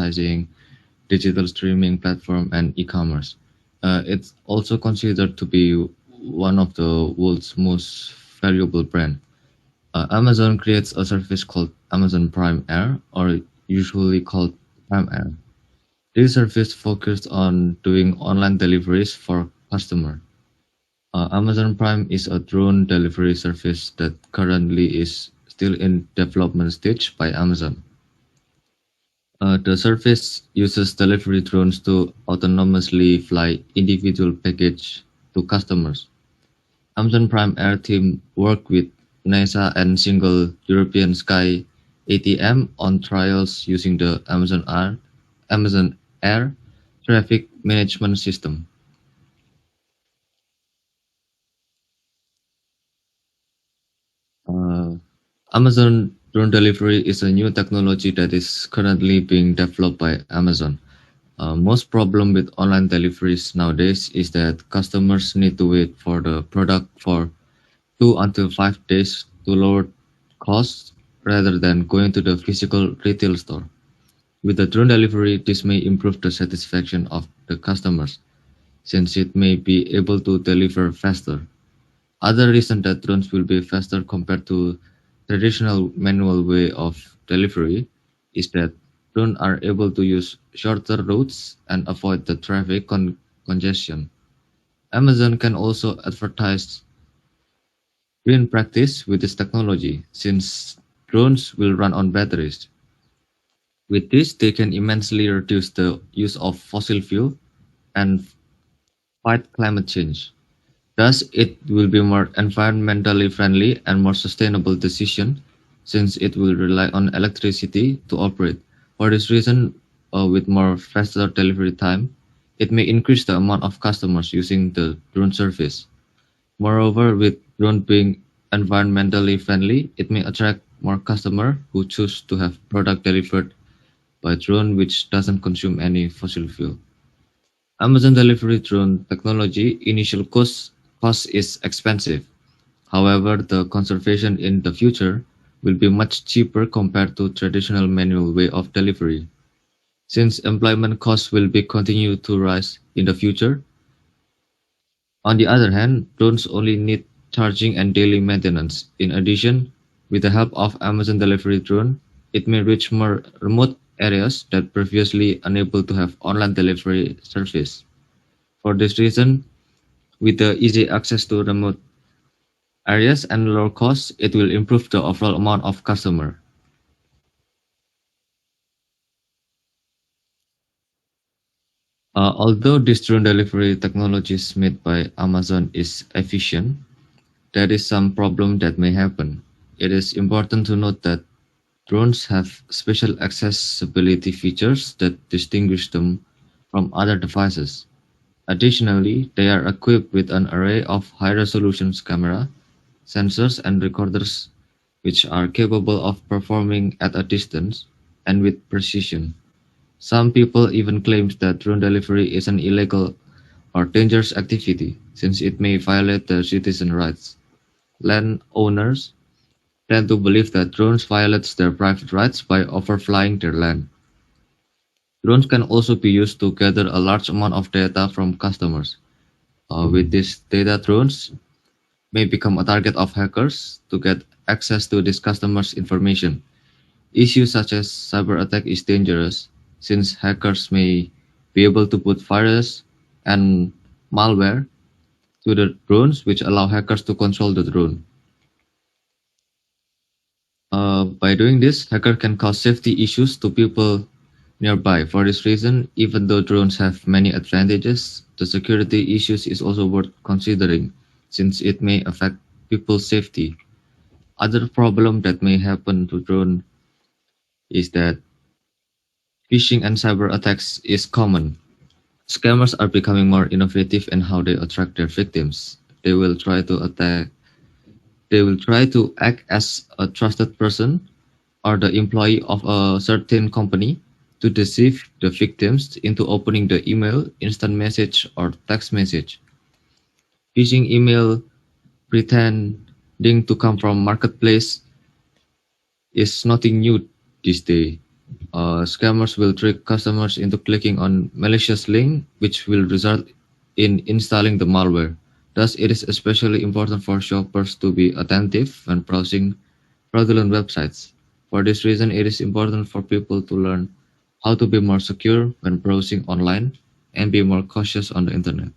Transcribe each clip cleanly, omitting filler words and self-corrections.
advertising, digital streaming platform, and e-commerce. It's also considered to be one of the world's most valuable brand. Amazon creates a service called Amazon Prime Air, or usually called Prime Air. This service focuses on doing online deliveries for customers. Amazon Prime is a drone delivery service that currently is still in development stage by Amazon. The service uses delivery drones to autonomously fly individual packages to customers. Amazon Prime Air team work with NASA and single European Sky ATM on trials using the Amazon Air traffic management system. Uh, Amazon drone delivery is a new technology that is currently being developed by Amazon. Most problem with online deliveries nowadays is that customers need to wait for the product for 2 until 5 days to lower costs rather than going to the physical retail store. With the drone delivery, this may improve the satisfaction of the customers since it may be able to deliver faster. Other reason that drones will be faster compared to traditional manual way of delivery is that drones are able to use shorter routes and avoid the traffic congestion. Amazon can also advertise green practice with this technology since drones will run on batteries. With this, they can immensely reduce the use of fossil fuel and fight climate change. Thus, it will be more environmentally friendly and more sustainable decision since it will rely on electricity to operate. For this reason, with more faster delivery time, it may increase the amount of customers using the drone service. Moreover, with drone being environmentally friendly, it may attract more customers who choose to have product delivered by drone which doesn't consume any fossil fuel. Amazon delivery drone technology initial cost is expensive. However, the conservation in the future will be much cheaper compared to traditional manual way of delivery. Since employment costs will be continue to rise in the future, on the other hand, drones only need charging and daily maintenance. In addition, with the help of Amazon delivery drone, it may reach more remote areas that previously unable to have online delivery service. For this reason, with the easy access to remote areas and lower costs, it will improve the overall amount of customer. Although this drone delivery technologies made by Amazon is efficient, there is some problem that may happen. It is important to note that drones have special accessibility features that distinguish them from other devices. Additionally, they are equipped with an array of high-resolution camera, sensors, and recorders which are capable of performing at a distance and with precision. Some people even claim that drone delivery is an illegal or dangerous activity since it may violate their citizen rights. Landowners tend to believe that drones violate their private rights by overflying their land. Drones can also be used to gather a large amount of data from customers. With this data, drones may become a target of hackers to get access to this customer's information. Issues such as cyber attack is dangerous since hackers may be able to put virus and malware to the drones which allow hackers to control the drone. By doing this, hacker can cause safety issues to people nearby. For this reason, even though drones have many advantages, the security issues is also worth considering since it may affect people's safety. Other problem that may happen to drone is that phishing and cyber attacks is common. Scammers are becoming more innovative in how they attract their victims. They will try to attack they will try to act as a trusted person or the employee of a certain company to deceive the victims into opening the email, instant message, or text message. Phishing email pretending to come from marketplace is nothing new this day. Scammers will trick customers into clicking on malicious link, which will result in installing the malware. Thus, it is especially important for shoppers to be attentive when browsing fraudulent websites. For this reason, it is important for people to learn how to be more secure when browsing online and be more cautious on the internet.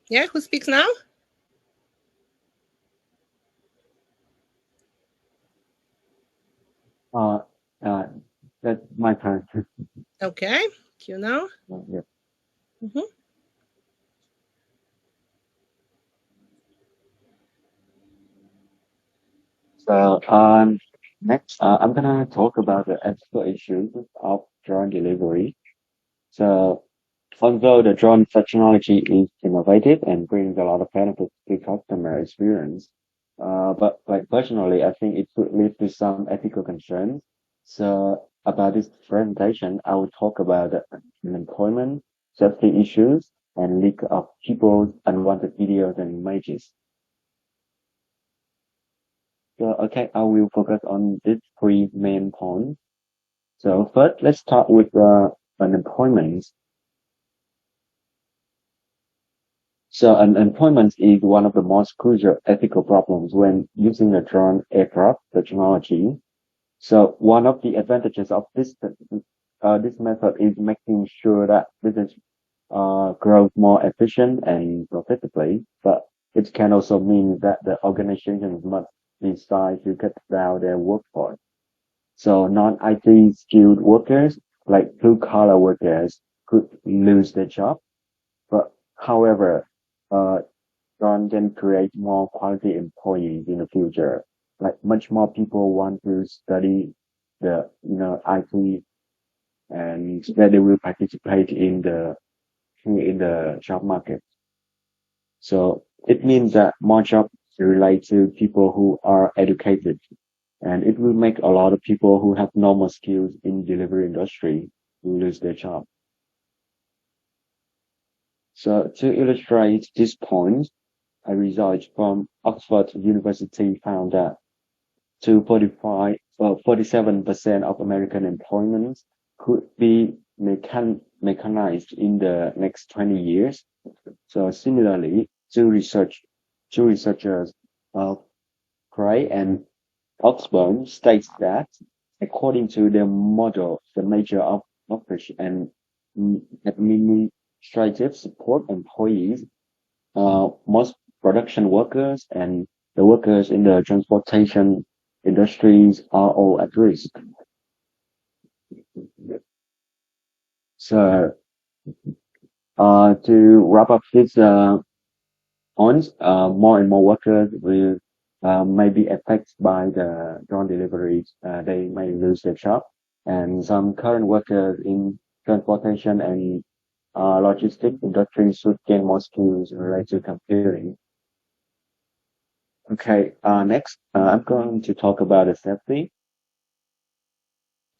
Yeah, who speaks now? Uh, uh, that's my turn. Okay, you now. Yeah. Hmm. So, next, I'm gonna talk about the ethical issues of drone delivery. So, although the drone technology is innovative and brings a lot of benefits to customer experience, but like personally, I think it could lead to some ethical concerns. So, about this presentation, I will talk about the unemployment, safety issues, and leak of people's unwanted videos and images. So, okay, I will focus on these three main points. So first, let's start with unemployment. So unemployment is one of the most crucial ethical problems when using the drone aircraft technology. So one of the advantages of this method is making sure that business grows more efficient and profitably, but it can also mean that the organizations must decide to cut down their workforce. So non-IT skilled workers, like blue-collar workers, could lose their job. But however, uh, John can create more quality employees in the future. Like much more people want to study IT, and that they will participate in the job market. So it means that more jobs relate to people who are educated, and it will make a lot of people who have normal skills in delivery industry lose their job. So to illustrate this point, a research from Oxford University found that 47% of American employment could be mechanized in the next 20 years. So similarly, two researchers, uh, Gray and Oxford states that, according to their model, the major of operation and administrative support employees, most production workers and the workers in the transportation industries are all at risk. So, to wrap up this points, more and more workers will may be affected by the drone deliveries. They may lose their job, and some current workers in transportation and logistics industry should gain more skills related to computing. Okay, next, I'm going to talk about the safety.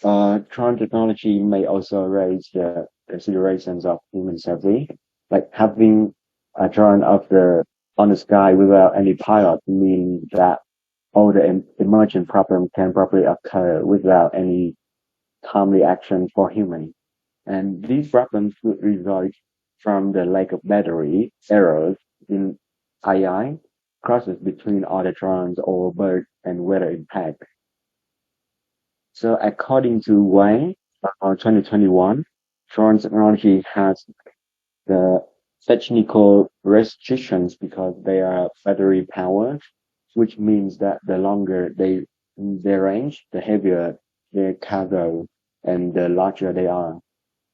Drone technology may also raise the considerations of human safety, like having a drone on the sky without any pilot means that all the emergent problems can probably occur without any timely action for humans. And these problems could result from the lack of battery, errors in AI, crosses between other drones or birds, and weather impact. So according to Wang, 2021, drone technology has the technical restrictions because they are battery powered, which means that the longer their range, the heavier their cargo, and the larger they are,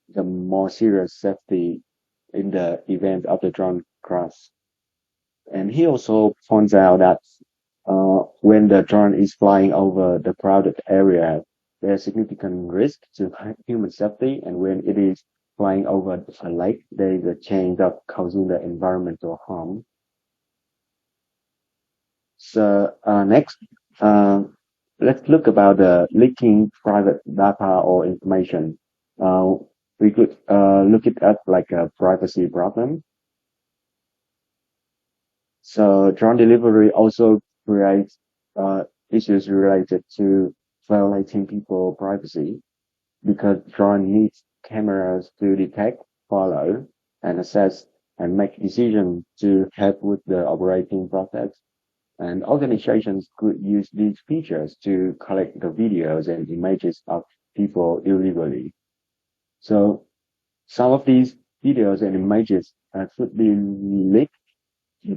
the more serious safety in the event of the drone crash. And he also points out that when the drone is flying over the crowded area, there's significant risk to human safety. And when it is flying over a lake, there is a chance of causing the environmental harm. So next, uh, let's look about the leaking private data or information. We could look it at like a privacy problem. So drone delivery also creates issues related to violating people privacy because drone needs cameras to detect, follow, and assess and make decisions to help with the operating process. And organizations could use these features to collect the videos and images of people illegally. So some of these videos and images could be leaked.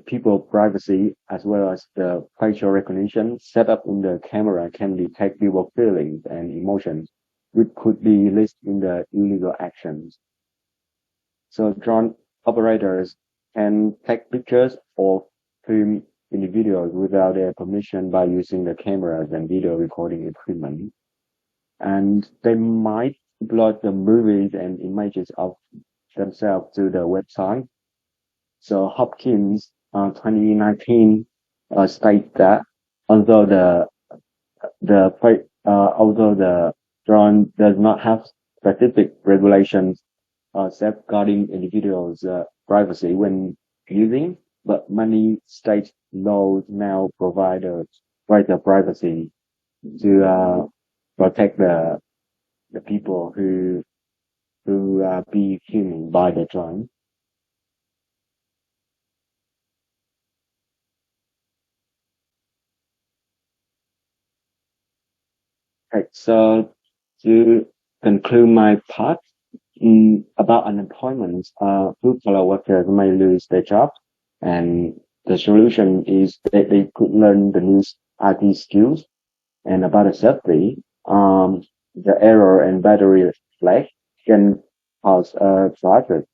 People privacy as well as the facial recognition set up in the camera can detect people feelings and emotions, which could be listed in the illegal actions. So drone operators can take pictures or film individuals without their permission by using the cameras and video recording equipment. And they might upload the movies and images of themselves to the website. So Hopkins, 2019, state that although although the drone does not have specific regulations safeguarding individuals' privacy when using, but many state laws now provide greater privacy to protect the people who be human by the drone. Right. So to conclude my part about unemployment, blue collar workers may lose their job, and the solution is that they could learn the new IT skills. And about the safety, the error and battery flag can cause a conflict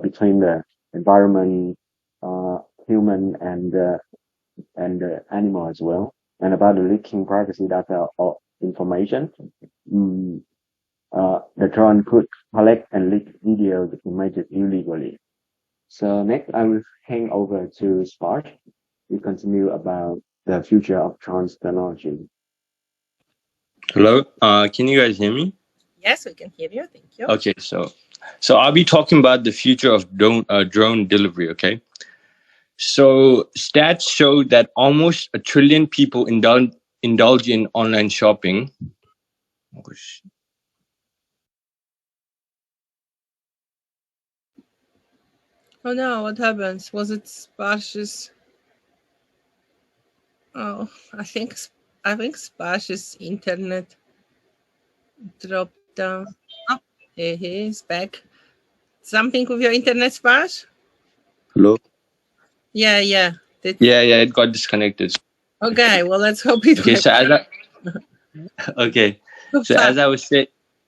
between the environment, uh, human, and the animal as well. And about the leaking privacy data or information, mm, the drone could collect and leak videos images illegally. So next, I will hand over to Spark to continue about the future of drone technology. Hello, can you guys hear me? Yes, we can hear you. Thank you. Okay, so I'll be talking about the future of drone delivery. Okay, so stats show that almost 1 trillion people indulge in online shopping. Oh no, what happens? Was it Sparsh's? Oh, I think Sparsh's internet dropped down. Oh, he's back. Something with your internet, Sparsh? Hello. Yeah. Yeah, it got disconnected. Okay, well, let's hope it Okay, works. Okay, so as I was saying.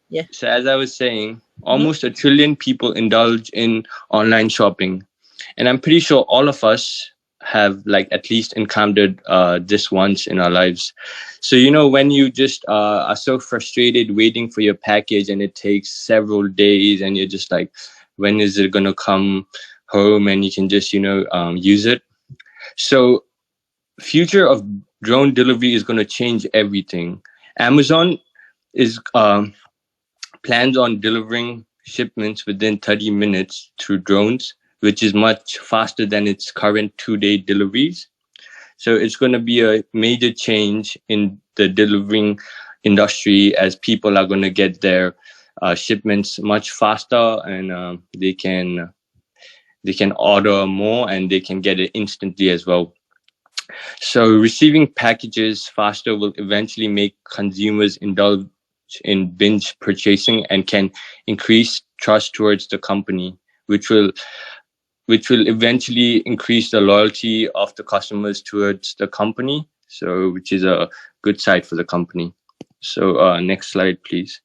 Yeah. So as I was saying, almost 1 trillion people indulge in online shopping, and I'm pretty sure all of us have like at least encountered this once in our lives. So when you just are so frustrated waiting for your package and it takes several days, and you're just like, when is it gonna come home? And you can just use it. So future of drone delivery is gonna change everything. Amazon is plans on delivering shipments within 30 minutes through drones, which is much faster than its current 2-day deliveries. So it's going to be a major change in the delivering industry, as people are going to get their shipments much faster, and they can order more and they can get it instantly as well. So receiving packages faster will eventually make consumers indulge in binge purchasing and can increase trust towards the company, which will eventually increase the loyalty of the customers towards the company. So which is a good side for the company. So next slide, please.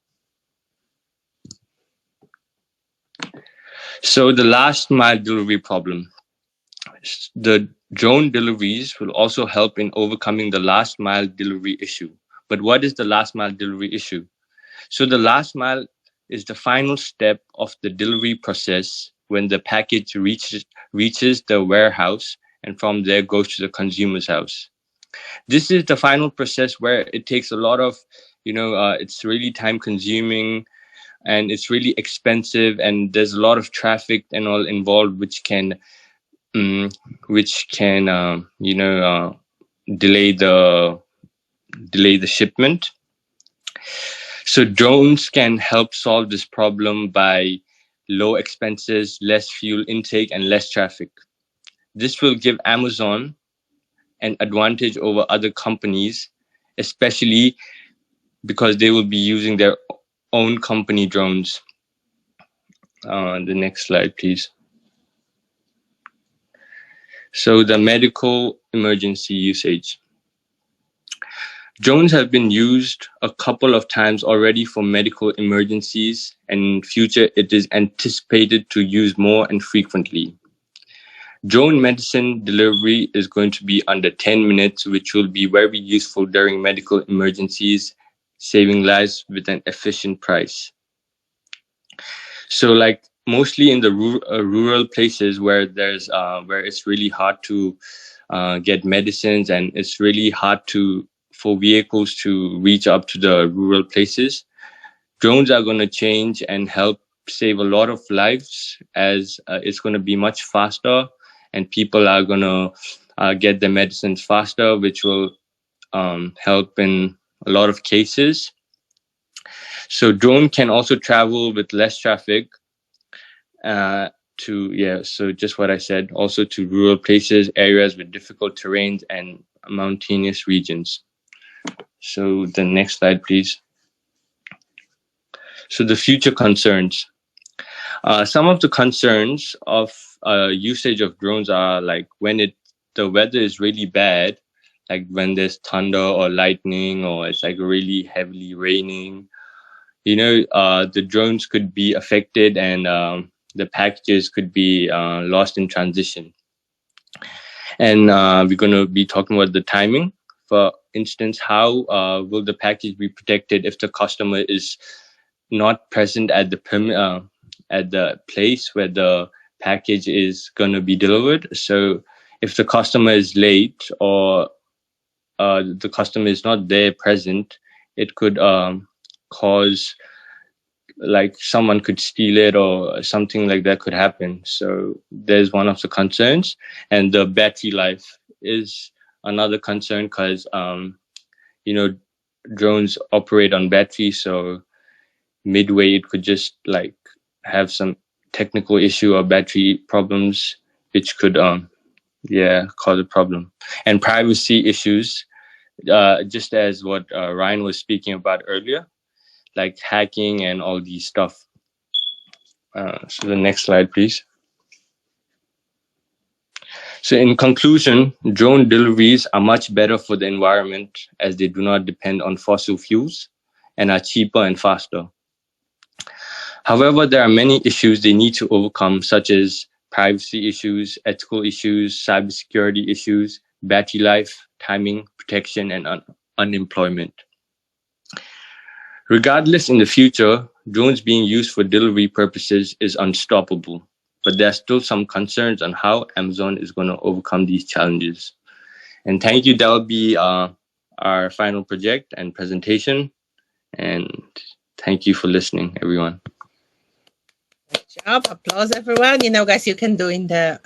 So the last mile delivery problem. The drone deliveries will also help in overcoming the last mile delivery issue. But what is the last mile delivery issue? So the last mile is the final step of the delivery process when the package reaches the warehouse and from there goes to the consumer's house. This is the final process where it takes a lot of, it's really time consuming, and it's really expensive, and there's a lot of traffic and all involved, which can um, delay the shipment. So drones can help solve this problem by low expenses, less fuel intake, and less traffic. This will give Amazon an advantage over other companies, especially because they will be using their own company drones. The next slide, please. So the medical emergency usage. Drones have been used a couple of times already for medical emergencies, and in future it is anticipated to use more and frequently. Drone medicine delivery is going to be under 10 minutes, which will be very useful during medical emergencies, saving lives with an efficient price. So, like mostly in the rural places where where it's really hard to get medicines, and it's really hard for vehicles to reach up to the rural places, drones are going to change and help save a lot of lives, as it's going to be much faster, and people are going to get the medicines faster, which will help in a lot of cases. So drone can also travel with less traffic so just what I said, also to rural places, areas with difficult terrains, and mountainous regions. So the next slide, please. So the future concerns. Some of the concerns of usage of drones are like when the weather is really bad, like when there's thunder or lightning, or it's like really heavily raining. The drones could be affected, and the packages could be lost in transition. And we're going to be talking about the timing. For instance, how will the package be protected if the customer is not present at the place where the package is going to be delivered? So if the customer is late, or the customer is not there present, it could cause, like, someone could steal it, or something like that could happen. So there's one of the concerns. And the battery life is another concern, because drones operate on battery, so midway it could just like have some technical issue or battery problems, which could cause a problem. And privacy issues, just as what Ryan was speaking about earlier, like hacking and all these stuff. So the next slide, please. So in conclusion, drone deliveries are much better for the environment, as they do not depend on fossil fuels and are cheaper and faster. However, there are many issues they need to overcome, such as privacy issues, ethical issues, cybersecurity issues, battery life, timing, protection, and unemployment. Regardless, in the future, drones being used for delivery purposes is unstoppable, but there are still some concerns on how Amazon is going to overcome these challenges. And thank you. That will be our final project and presentation. And thank you for listening, everyone. Good job. Applause, everyone. Guys, you can do in the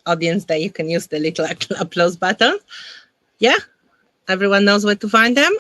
audience that you can use the little applause button. Yeah? Everyone knows where to find them?